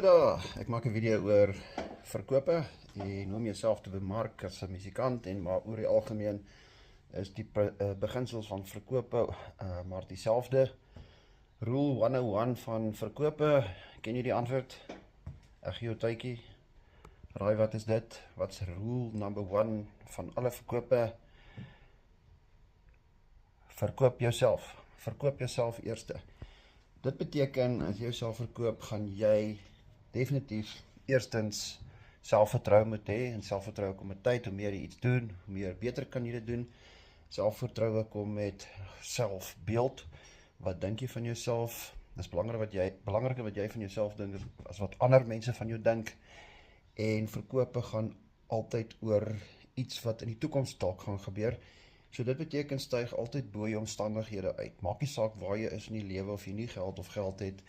Hallo daar, ek maak 'n video oor verkope en hoe om jouself te bemark as 'n musikant en maar oor die algemeen is die beginsels van verkope maar dieselfde. Rule 101 van verkope, ken jy die antwoord? Ek gee jou tydjie. Raai wat is dit? Wat's rule number 1 van alle verkope? Verkoop jouself. Verkoop jouself eerste. Dit beteken, as jy jouself verkoop, gaan jy definitief eerstens selfvertroue moet hê, en selfvertroue kom met tyd, hoe meer jy iets doen, hoe meer beter kan jy dit doen. Selfvertroue kom met selfbeeld. Wat dink jy van jouself? Dis belangriker wat jy van jouself dink as wat ander mense van jou dink. En verkope gaan altyd oor iets wat in die toekoms dalk gaan gebeur. So dit beteken styg altyd bo jou omstandighede uit. Maak nie saak waar jy is in die lewe, of jy nie geld of geld het,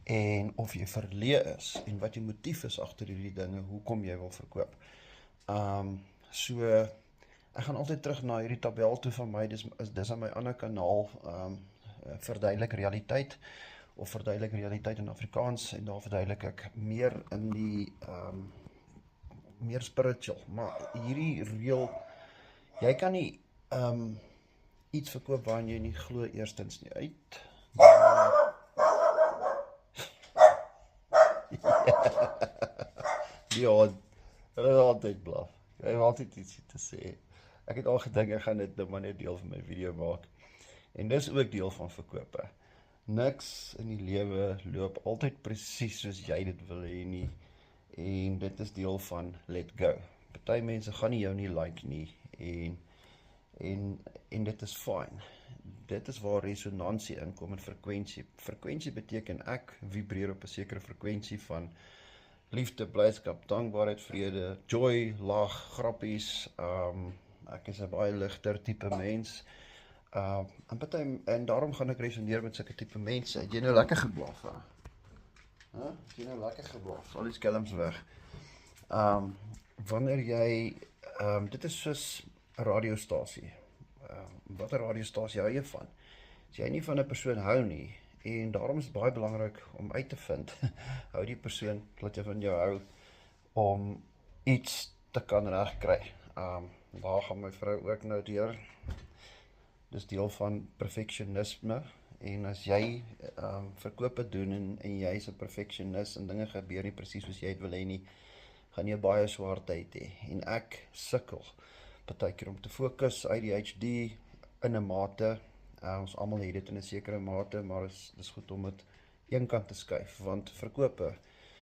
en of jy verleë is, en wat jou motief is agter hierdie dinge, hoekom jy wil verkoop. So, ek gaan altyd terug na hierdie tabel toe van my, dis aan my ander kanaal, verduidelik realiteit, of verduidelik realiteit in Afrikaans, en daar verduidelik ek meer in die, meer spiritual, maar hierdie reël, jy kan nie iets verkoop waarin jy nie glo eerstens nie uit. Die hond, hulle is altyd blaf. Hy het altyd iets te sê. Ek het al gedink, ek gaan dit nou maar net deel van my video maak. En dis ook deel van verkope. Niks in die lewe loop altyd presies soos jy dit wil hê nie. En dit is deel van let go. Party mense gaan nie jou nie like nie. En dit is fyn. Dit is waar resonansie inkom en frekwensie. Frekwensie beteken ek vibreer op 'n sekere frekwensie van liefde, blydskap, dankbaarheid, vrede, joy, lag, grappies. Ek is 'n baie ligter tipe mens. En daarom gaan ek resoneer met sulke tipe mense. Het jy nou lekker geblaf? Het jy nou lekker geblaf? Al die skelms weg. Wanneer jy, dit is soos 'n radiostasie. Wat 'n radiostasie hou jy van? As jy nie van 'n persoon hou nie, en daarom is het baie belangrik om uit te vind, hou die persoon wat jy van jou hou, om iets te kan regkry. Daar gaan my vrou ook nou deur. Dis deel van perfeksionisme, en as jy verkope doen, en jy is 'n perfeksionis, en dinge gebeur nie presies soos jy het wil hê nie, gaan jy baie swaar tyd hê, en ek sukkel partykeer om te fokus, ADHD in 'n mate, ons almal het dit in 'n sekere mate, maar dis goed om dit een kant te skuif, want verkope